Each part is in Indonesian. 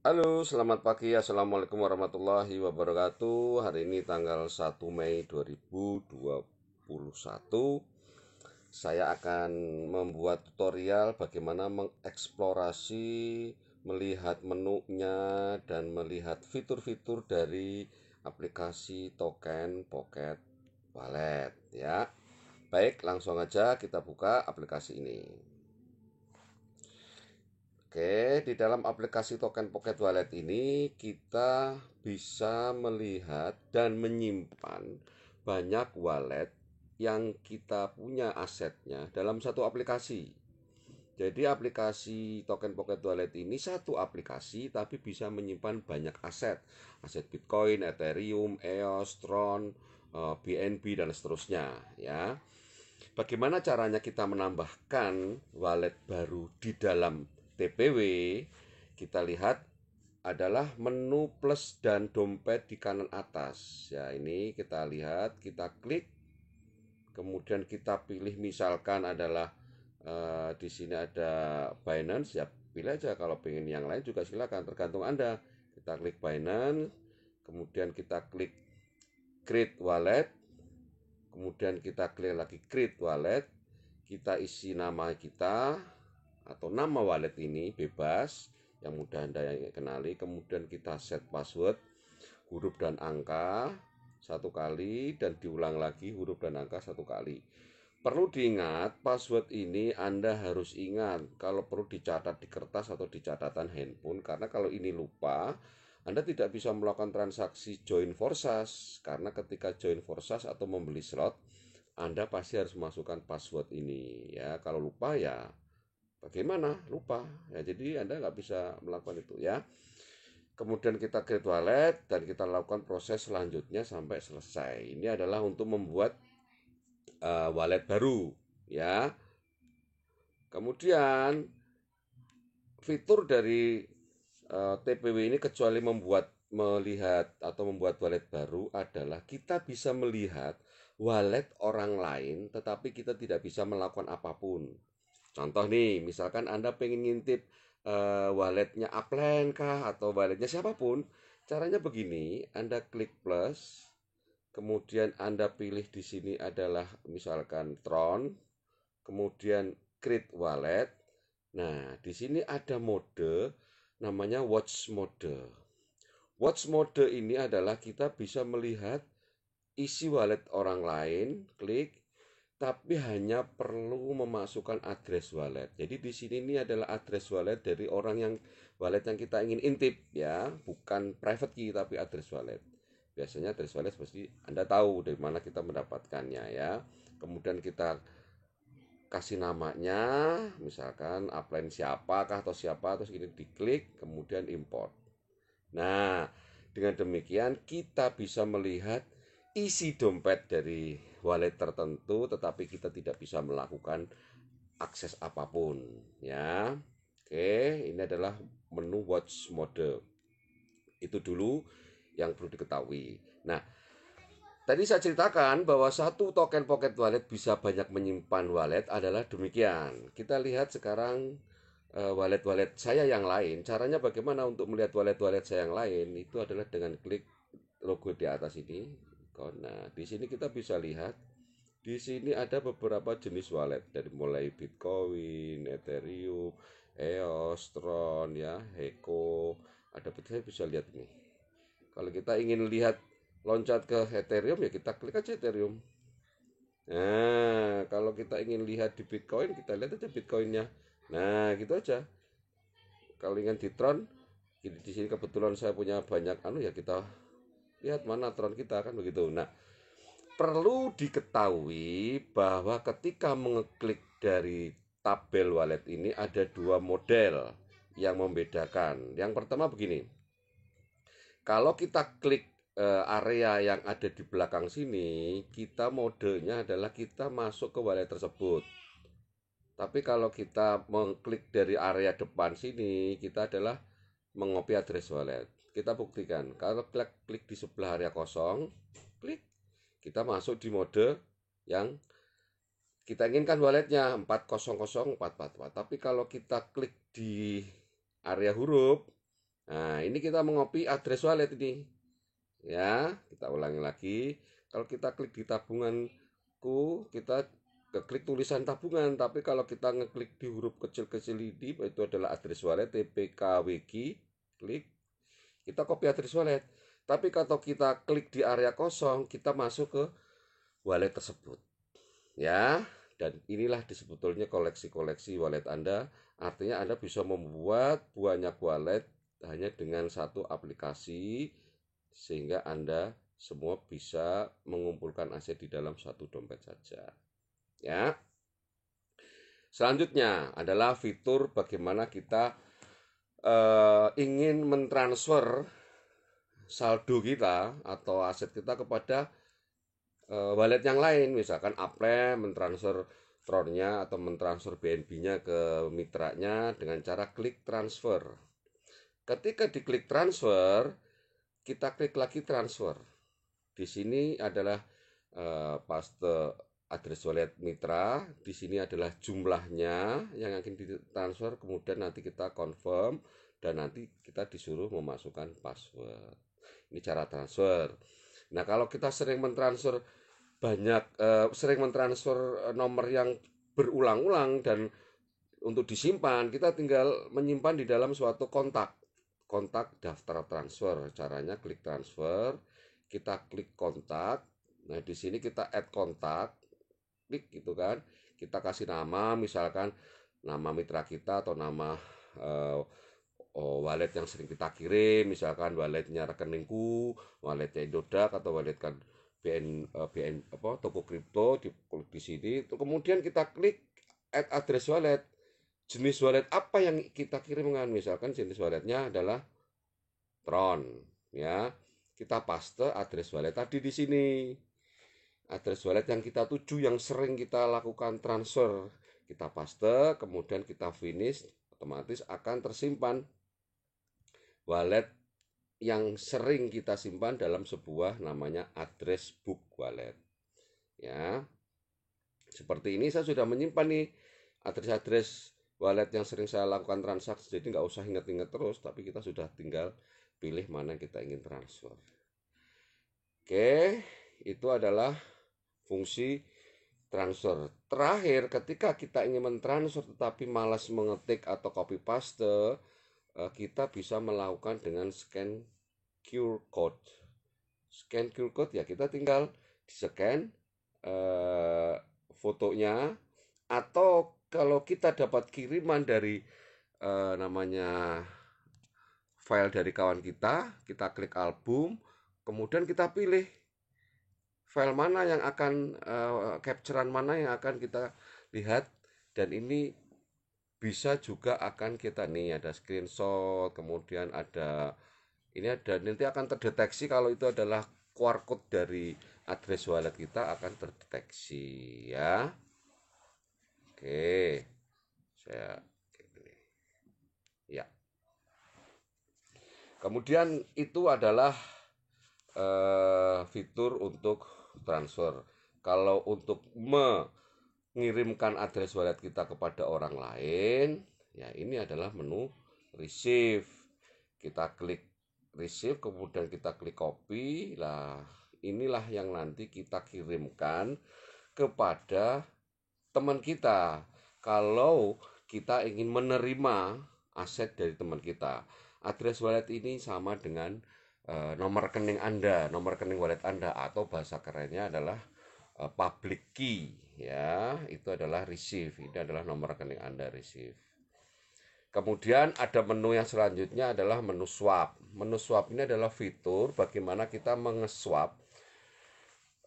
Halo, selamat pagi. Assalamualaikum warahmatullahi wabarakatuh. Hari ini tanggal 1 Mei 2021. Saya akan membuat tutorial bagaimana mengeksplorasi, melihat menunya, dan melihat fitur-fitur dari aplikasi token Pocket Wallet ya. Baik, langsung aja kita buka aplikasi ini. Oke, di dalam aplikasi token Pocket Wallet ini kita bisa melihat dan menyimpan banyak wallet yang kita punya asetnya dalam satu aplikasi. Jadi aplikasi token Pocket Wallet ini satu aplikasi tapi bisa menyimpan banyak aset. Aset Bitcoin, Ethereum, EOS, Tron, BNB dan seterusnya ya. Bagaimana caranya kita menambahkan wallet baru di dalam TPW? Kita lihat adalah menu plus dan dompet di kanan atas. Ya, ini kita lihat, kita klik, kemudian kita pilih misalkan adalah di sini ada Binance, ya pilih aja. Kalau pengen yang lain juga silakan, tergantung Anda. Kita klik Binance, kemudian kita klik create wallet, kemudian kita klik lagi create wallet, kita isi nama kita atau nama wallet ini bebas yang mudah Anda kenali, kemudian kita set password huruf dan angka satu kali dan diulang lagi huruf dan angka satu kali. Perlu diingat, password ini Anda harus ingat. Kalau perlu dicatat di kertas atau di catatan handphone, karena kalau ini lupa, Anda tidak bisa melakukan transaksi join forsas. Karena ketika join forsas atau membeli slot, Anda pasti harus masukkan password ini. Ya, kalau lupa ya bagaimana? Lupa. Ya, jadi Anda nggak bisa melakukan itu ya. Kemudian kita create wallet dan kita lakukan proses selanjutnya sampai selesai. Ini adalah untuk membuat wallet baru ya. Kemudian fitur dari TPW ini kecuali melihat atau membuat wallet baru adalah kita bisa melihat wallet orang lain tetapi kita tidak bisa melakukan apapun. Contoh nih, misalkan Anda pengen ngintip walletnya Upland kah atau walletnya siapapun, caranya begini, Anda klik plus, kemudian Anda pilih di sini adalah misalkan Tron, kemudian create wallet. Nah, di sini ada mode namanya watch mode. Watch mode ini adalah kita bisa melihat isi wallet orang lain, klik, tapi hanya perlu memasukkan address wallet. Jadi di sini ini adalah address wallet dari orang yang wallet yang kita ingin intip ya, bukan private key tapi address wallet. Biasanya address wallet pasti Anda tahu dari mana kita mendapatkannya ya. Kemudian kita kasih namanya, misalkan upline siapakah atau siapa, terus ini diklik, kemudian import. Nah, dengan demikian kita bisa melihat isi dompet dari wallet tertentu, tetapi kita tidak bisa melakukan akses apapun, ya. Oke, ini adalah menu watch mode. Itu dulu yang perlu diketahui. Nah, tadi saya ceritakan bahwa satu token Pocket Wallet bisa banyak menyimpan wallet adalah demikian. Kita lihat sekarang wallet-wallet saya yang lain. Caranya bagaimana untuk melihat wallet-wallet saya yang lain? Itu adalah dengan klik logo di atas ini. Nah, di sini kita bisa lihat di sini ada beberapa jenis wallet dari mulai Bitcoin, Ethereum, EOS, Tron, ya, Heko. Saya bisa lihat ini. Kalau kita ingin lihat loncat ke Ethereum ya kita klik aja Ethereum. Nah, kalau kita ingin lihat di Bitcoin, kita lihat aja Bitcoinnya. Nah, gitu aja. Kalau ingin di Tron, di sini kebetulan saya punya banyak ya kita lihat mana Tron kita kan begitu. Nah, perlu diketahui bahwa ketika mengeklik dari tabel wallet ini ada dua model yang membedakan. Yang pertama begini, kalau kita klik area yang ada di belakang sini, kita modenya adalah kita masuk ke wallet tersebut. Tapi kalau kita mengklik dari area depan sini, kita adalah mengopi address wallet. Kita buktikan. Kalau klik di sebelah area kosong, klik, kita masuk di mode yang kita inginkan walletnya 400 444. Tapi kalau kita klik di area huruf, Nah, ini kita mengopi address wallet ini. Ya, kita ulangi lagi. Kalau kita klik di tabunganku, kita klik tulisan tabungan, tapi kalau kita ngeklik di huruf kecil-kecil ini, itu adalah address wallet TPKWG, klik, kita copy address wallet. Tapi kalau kita klik di area kosong, kita masuk ke wallet tersebut. Ya, dan inilah sebetulnya koleksi-koleksi wallet Anda. Artinya Anda bisa membuat banyak wallet hanya dengan satu aplikasi, sehingga Anda semua bisa mengumpulkan aset di dalam satu dompet saja. Ya. Selanjutnya adalah fitur bagaimana kita ingin mentransfer saldo kita atau aset kita kepada wallet yang lain, misalkan Apple mentransfer Tron-nya atau mentransfer BNB-nya ke mitranya dengan cara klik transfer. Ketika diklik transfer, kita klik lagi transfer. Di sini adalah paste address wallet mitra. Di sini adalah jumlahnya yang akan ditransfer. Kemudian nanti kita confirm dan nanti kita disuruh memasukkan password. Ini cara transfer. Nah, kalau kita sering mentransfer nomor yang berulang-ulang dan untuk disimpan, kita tinggal menyimpan di dalam suatu kontak daftar transfer. Caranya klik transfer, kita klik kontak. Nah, di sini kita add kontak, klik gitu kan. Kita kasih nama, misalkan nama mitra kita atau nama wallet yang sering kita kirim, misalkan walletnya rekeningku, walletnya Indodax atau wallet kan BN toko kripto di sini. Kemudian kita klik add address wallet. Jenis wallet apa yang kita kirimkan, misalkan jenis walletnya adalah Tron, ya. Kita paste address wallet tadi di sini. Address wallet yang kita tuju, yang sering kita lakukan transfer, kita paste, kemudian kita finish, otomatis akan tersimpan wallet yang sering kita simpan dalam sebuah namanya address book wallet. Ya. Seperti ini saya sudah menyimpan nih address-address wallet yang sering saya lakukan transaksi, jadi nggak usah ingat-ingat terus, tapi kita sudah tinggal pilih mana yang kita ingin transfer. Oke, itu adalah fungsi transfer. Terakhir, ketika kita ingin mentransfer tetapi malas mengetik atau copy paste, kita bisa melakukan dengan scan QR code. Scan QR code ya, kita tinggal di-scan fotonya, atau kalau kita dapat kiriman dari namanya file dari kawan kita klik album, kemudian kita pilih file mana yang akan capturean mana yang akan kita lihat, dan ini bisa juga akan kita nih ada screenshot, kemudian ada ini ada nanti akan terdeteksi kalau itu adalah QR code dari address wallet kita akan terdeteksi ya. Oke, saya ini ya. Kemudian itu adalah fitur untuk transfer. Kalau untuk mengirimkan address wallet kita kepada orang lain, ya ini adalah menu receive. Kita klik receive, kemudian kita klik copy. Lah, inilah yang nanti kita kirimkan kepada teman kita kalau kita ingin menerima aset dari teman kita. Address wallet ini sama dengan nomor rekening Anda, nomor rekening wallet Anda, atau bahasa kerennya adalah public key ya. Itu adalah receive. Ini adalah nomor rekening Anda receive. Kemudian ada menu yang selanjutnya adalah menu swap. Menu swap ini adalah fitur bagaimana kita mengeswap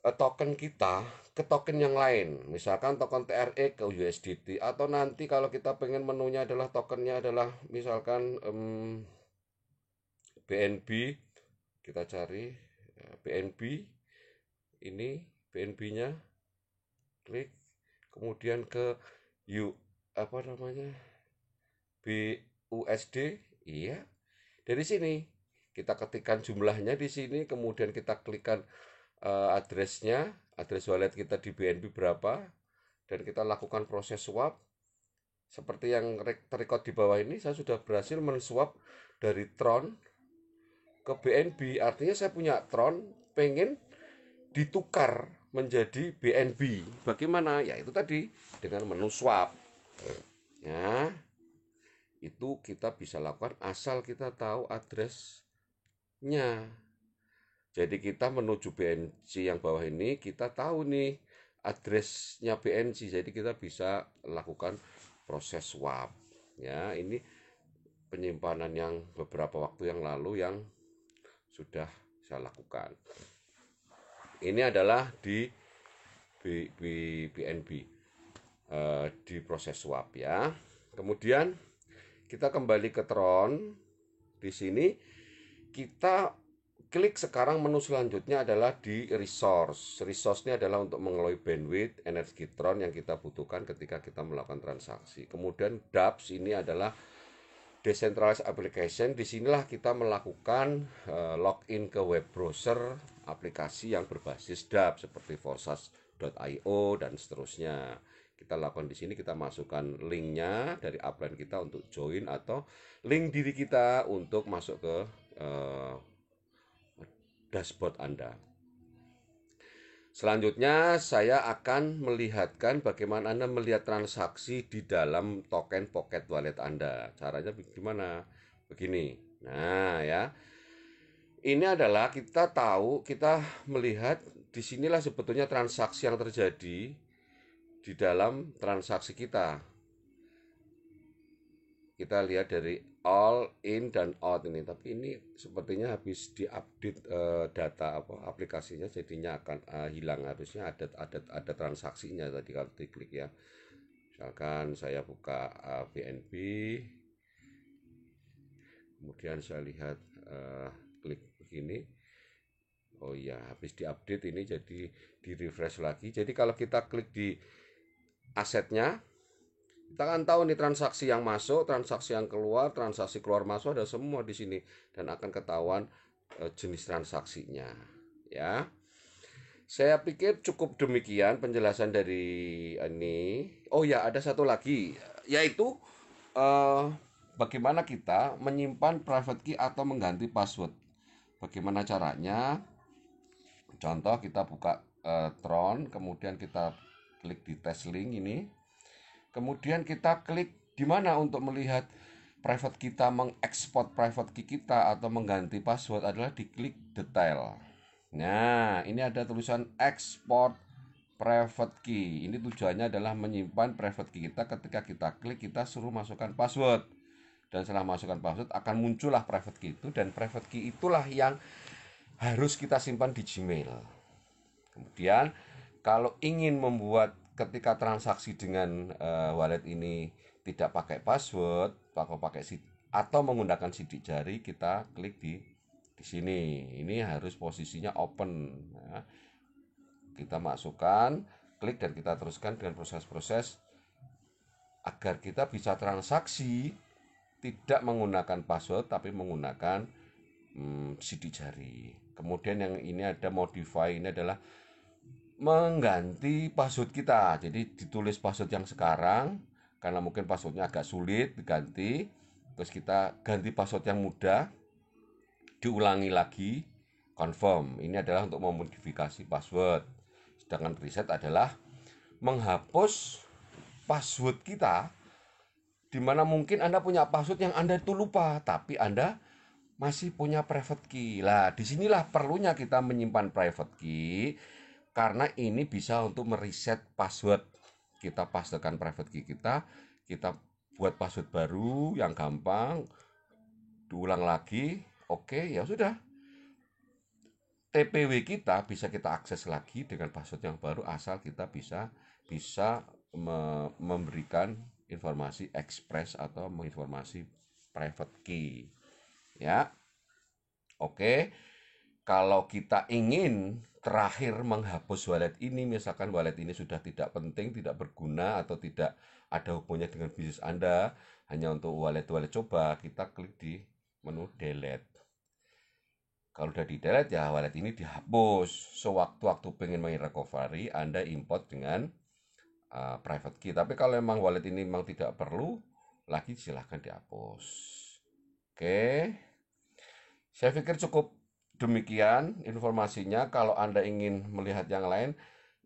token kita ke token yang lain, misalkan token TRX ke USDT, atau nanti kalau kita pengen menunya adalah tokennya adalah misalkan BNB, kita cari BNB, ini BNB-nya, klik, kemudian ke apa namanya BUSD, iya, dari sini kita ketikkan jumlahnya di sini, kemudian kita klikkan address wallet kita di BNB berapa, dan kita lakukan proses swap. seperti yang terrecord di bawah ini, saya sudah berhasil menswap dari Tron ke BNB. Artinya saya punya Tron, pengen ditukar menjadi BNB. Bagaimana? Ya itu tadi, dengan menu swap. Ya, itu kita bisa lakukan asal kita tahu addressnya. Jadi kita menuju BNC yang bawah ini, kita tahu nih addressnya BNC. Jadi kita bisa lakukan proses swap. Ya, ini penyimpanan yang beberapa waktu yang lalu yang sudah saya lakukan. Ini adalah di BNB, di proses swap ya. Kemudian kita kembali ke Tron. Di sini kita klik sekarang, menu selanjutnya adalah di resource. Resource ini adalah untuk mengelola bandwidth energi Tron yang kita butuhkan ketika kita melakukan transaksi. Kemudian dApps ini adalah decentralized application. Disinilah kita melakukan login ke web browser aplikasi yang berbasis dApps seperti forsas.io dan seterusnya. Kita lakukan di sini, kita masukkan linknya dari upline kita untuk join atau link diri kita untuk masuk ke dashboard Anda. Selanjutnya saya akan melihatkan bagaimana Anda melihat transaksi di dalam token Pocket Wallet Anda. Caranya bagaimana? Begini. Nah, ya. Ini adalah kita tahu, kita melihat disinilah sebetulnya transaksi yang terjadi di dalam transaksi kita. Kita lihat dari all in dan out ini, tapi ini sepertinya habis diupdate data aplikasinya, jadinya akan hilang. Harusnya ada transaksinya tadi kalau diklik ya. Misalkan saya buka BNB, kemudian saya lihat klik begini. Oh iya, habis diupdate ini, jadi di refresh lagi. Jadi kalau kita klik di asetnya, kita akan tahu nih transaksi yang masuk, transaksi yang keluar, transaksi keluar masuk ada semua di sini dan akan ketahuan jenis transaksinya. Ya, saya pikir cukup demikian penjelasan dari ini. Oh ya, ada satu lagi, yaitu bagaimana kita menyimpan private key atau mengganti password. Bagaimana caranya? Contoh, kita buka Tron, kemudian kita klik di test link ini. Kemudian kita klik di mana untuk melihat private kita, mengekspor private key kita atau mengganti password adalah diklik detail. Nah, ini ada tulisan export private key. Ini tujuannya adalah menyimpan private key kita. Ketika kita klik, kita suruh masukkan password. Dan setelah masukkan password akan muncullah private key itu, dan private key itulah yang harus kita simpan di Gmail. Kemudian kalau ingin membuat ketika transaksi dengan wallet ini tidak pakai password, atau menggunakan sidik jari, kita klik di sini. Ini harus posisinya open. Ya. Kita masukkan, klik, dan kita teruskan dengan proses-proses agar kita bisa transaksi tidak menggunakan password tapi menggunakan sidik jari. Kemudian yang ini ada modify, ini adalah mengganti password kita. Jadi ditulis password yang sekarang, karena mungkin passwordnya agak sulit diganti, terus kita ganti password yang mudah, diulangi lagi, confirm. Ini adalah untuk memodifikasi password. Sedangkan reset adalah menghapus password kita, di mana mungkin Anda punya password yang Anda itu lupa, tapi Anda masih punya private key. Lah, disinilah perlunya kita menyimpan private key, karena ini bisa untuk mereset password. Kita pastekan private key kita buat password baru yang gampang, diulang lagi, oke, ya sudah. TPW kita bisa kita akses lagi dengan password yang baru, asal kita bisa memberikan informasi express atau menginformasi private key. Ya. Oke. Kalau kita ingin terakhir menghapus wallet ini, misalkan wallet ini sudah tidak penting, tidak berguna, atau tidak ada hubungannya dengan bisnis Anda, hanya untuk wallet-wallet, coba kita klik di menu delete. Kalau udah di delete, ya wallet ini dihapus. Sewaktu-waktu pengen main recovery, Anda import dengan private key. Tapi kalau memang wallet ini memang tidak perlu lagi, silahkan dihapus. Oke, saya pikir cukup demikian informasinya. Kalau Anda ingin melihat yang lain,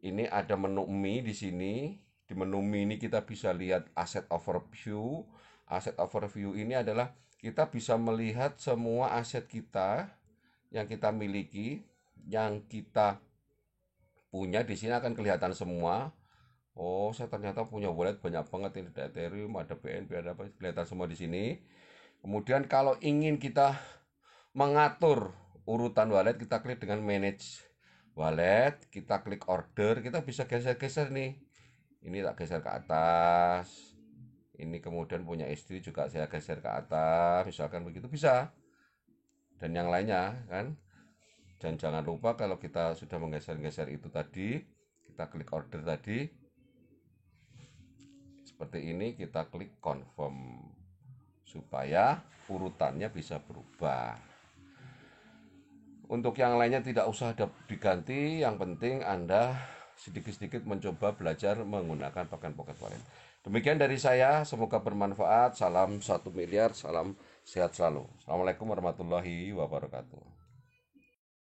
ini ada menu Mi di sini. Di menu Mi ini kita bisa lihat aset overview. Aset overview ini adalah kita bisa melihat semua aset kita yang kita miliki, yang kita punya. Di sini akan kelihatan semua. Oh, saya ternyata punya wallet banyak banget, ini ada Ethereum, ada BNB, ada apa, kelihatan semua di sini. Kemudian kalau ingin kita mengatur urutan wallet, kita klik dengan manage wallet, kita klik order, kita bisa geser-geser nih. Ini tak geser ke atas. Ini kemudian punya istri juga saya geser ke atas, misalkan begitu bisa. Dan yang lainnya kan. Dan jangan lupa kalau kita sudah menggeser-geser itu tadi, kita klik order tadi. Seperti ini, kita klik confirm supaya urutannya bisa berubah. Untuk yang lainnya tidak usah diganti, yang penting Anda sedikit-sedikit mencoba belajar menggunakan token Pocket Wallet. Demikian dari saya, semoga bermanfaat. Salam 1 miliar, salam sehat selalu. Assalamualaikum warahmatullahi wabarakatuh.